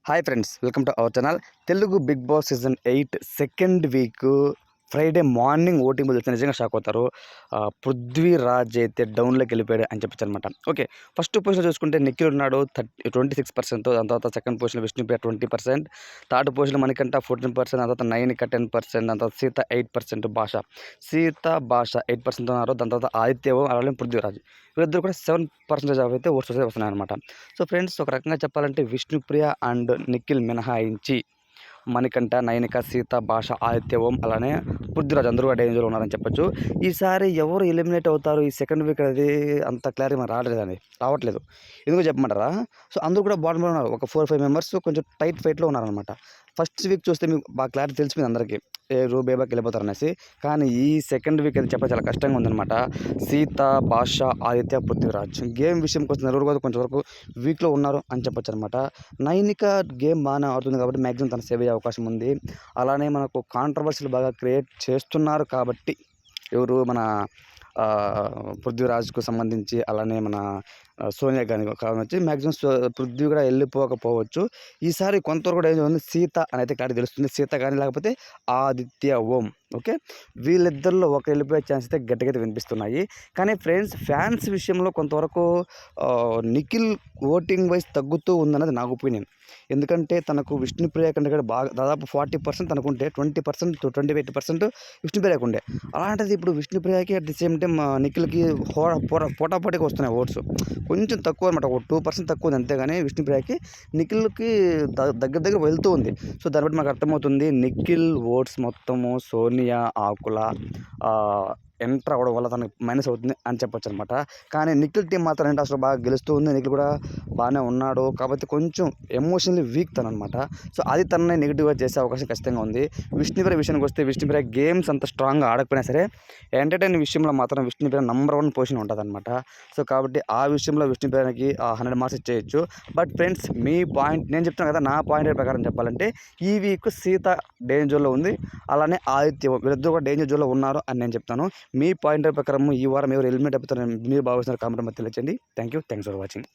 Hi friends, welcome to our channel. Telugu Bigg Boss season 8 second week Friday morning voting చూస్తే నిజంగా shock అవుతారు. పృథ్వీరాజ్ అయితే డౌన్లోకి వెళ్ళిపోయాడు అని చెప్పొచ్చు అనమాట. ఓకే, ఫస్ట్ పొజిషన్ చూసుకుంటే నిఖిల్ ఉన్నాడు 26%. దాని తర్వాత second position Vishnupriya 20%, third position Manikanta 14%, దాని తర్వాత నైనిక 10%, దాని తర్వాత సీత 8%, భాష 8% ఉన్నారు. దాని తర్వాత ఆదిత్య అలానే పృథ్వీరాజ్ వీళ్ళిద్దరు కూడా 7% అయితే ఓట్స్ వస్తున్నాయి అనమాట. సో ఫ్రెండ్స్, ఒక రకంగా చెప్పాలంటే విష్ణుప్రియ అండ్ నిఖిల్ మినహాయించి మణికంఠ, నయనిక, సీత, భాష, ఆదిత్య అలానే పృథ్వీరాజ్ అందరూ కూడా డేంజర్లో ఉన్నారని చెప్పొచ్చు. ఈసారి ఎవరు ఎలిమినేట్ అవుతారు ఈ సెకండ్ వీక్ అనేది అంత క్లారిటీ మనకు రావట్లేదు. ఎందుకు చెప్పమంటారా? సో అందరూ కూడా బాటంలో ఉన్నారు. ఒక 4-5 మెంబర్స్ కొంచెం టైట్ ఫైట్లో ఉన్నారనమాట. ఫస్ట్ వీక్ చూస్తే మీకు బాగా క్లారిటీ తెలిసిపోయింది అందరికీ, బేబాకి వెళ్ళిపోతారు అనేసి. కానీ ఈ సెకండ్ వీక్ అయితే చెప్పడం చాలా కష్టంగా ఉందన్నమాట. సీత, భాష, ఆదిత్య, పృథ్వీరాజ్ గేమ్ విషయంకి వచ్చిన నలుగురు కూడా కొంచెం వరకు వీక్లో ఉన్నారు అని చెప్పొచ్చు అనమాట. నైనిక గేమ్ బాగానే ఆడుతుంది కాబట్టి మ్యాక్సిమం తను సేవ్ అయ్యే అవకాశం ఉంది. అలానే మనకు కాంట్రవర్సీలు బాగా క్రియేట్ చేస్తున్నారు కాబట్టి ఎవరు మన పృథ్వీరాజ్కు సంబంధించి, అలానే మన సోనియా గాంధీ కావచ్చు, మ్యాక్సిమం పృథ్వీ కూడా వెళ్ళిపోకపోవచ్చు. ఈసారి కొంతవరకు కూడా ఏం ఉంది, సీత అని అయితే క్లారిటీ తెలుస్తుంది. సీత కానీ లేకపోతే ఆదిత్య ఓకే, వీళ్ళిద్దరిలో ఒక వెళ్ళిపోయే ఛాన్స్ అయితే గట్టిగా వినిపిస్తున్నాయి. కానీ ఫ్యాన్స్ విషయంలో కొంతవరకు నిఖిల్ ఓటింగ్ వైజ్ తగ్గుతూ ఉందన్నది నా ఒపీనియన్. ఎందుకంటే తనకు విష్ణుప్రియ కంటే కూడా బాగా దాదాపు 40% అనుకుంటే 20% to 28% విష్ణుప్రియకు ఉండే. అలాంటిది ఇప్పుడు విష్ణుప్రియకి అట్ ది సేమ్ టైం నిఖిల్కి పోటాపోటీగా వస్తున్నాయి ఓట్స్. కొంచెం తక్కువ అనమాట, ఒక 2% తక్కువ ఉంది అంతేగాని విష్ణుప్రియకి. నిఖిల్కి దగ్గర వెళ్తూ ఉంది. సో దాన్ని బట్టి మాకు అర్థమవుతుంది నిఖిల్ ఓట్స్ మొత్తము సోనియా ఆకుల ఎంటర్ అవ్వడం వల్ల తనకు మైనస్ అవుతుంది అని చెప్పొచ్చు అనమాట. కానీ నిఖిల్ టీం మాత్రం ఏంటి అసలు బాగా గెలుస్తూ ఉంది. నిఖిల్ కూడా బాగానే ఉన్నాడు కాబట్టి కొంచెం ఎమోషనల్లీ వీక్ తను అనమాట. సో అది తనని నెగిటివ్గా చేసే అవకాశం ఖచ్చితంగా ఉంది. విష్ణుప్రియ విషయానికి వస్తే విష్ణుప్రియ గేమ్స్ అంత స్ట్రాంగ్గా ఆడకపోయినా సరే ఎంటర్టైన్ విషయంలో మాత్రం విష్ణుప్రియ నెంబర్ 1 పొజిషన్ ఉంటుంది అనమాట. సో కాబట్టి ఆ విషయంలో విష్ణుప్రియకి 100 మార్క్స్ ఇచ్చేయచ్చు. బట్ ఫ్రెండ్స్, మీ పాయింట్ నేను చెప్తాను కదా, నా పాయింట్ ప్రకారం చెప్పాలంటే ఈ వీక్ సీత డేంజర్లో ఉంది, అలానే ఆదిత్య వీళ్ళిద్దరు కూడా డేంజర్ జోన్లో ఉన్నారు అని నేను చెప్తాను. మీ పాయింట్ ప్రకారం ఈ వారం ఎవరు ఎలిమినేట్ అయిపోతారని మీరు భావిస్తున్నారు కామెంట్ తెలియచేయండి. Thanks for watching.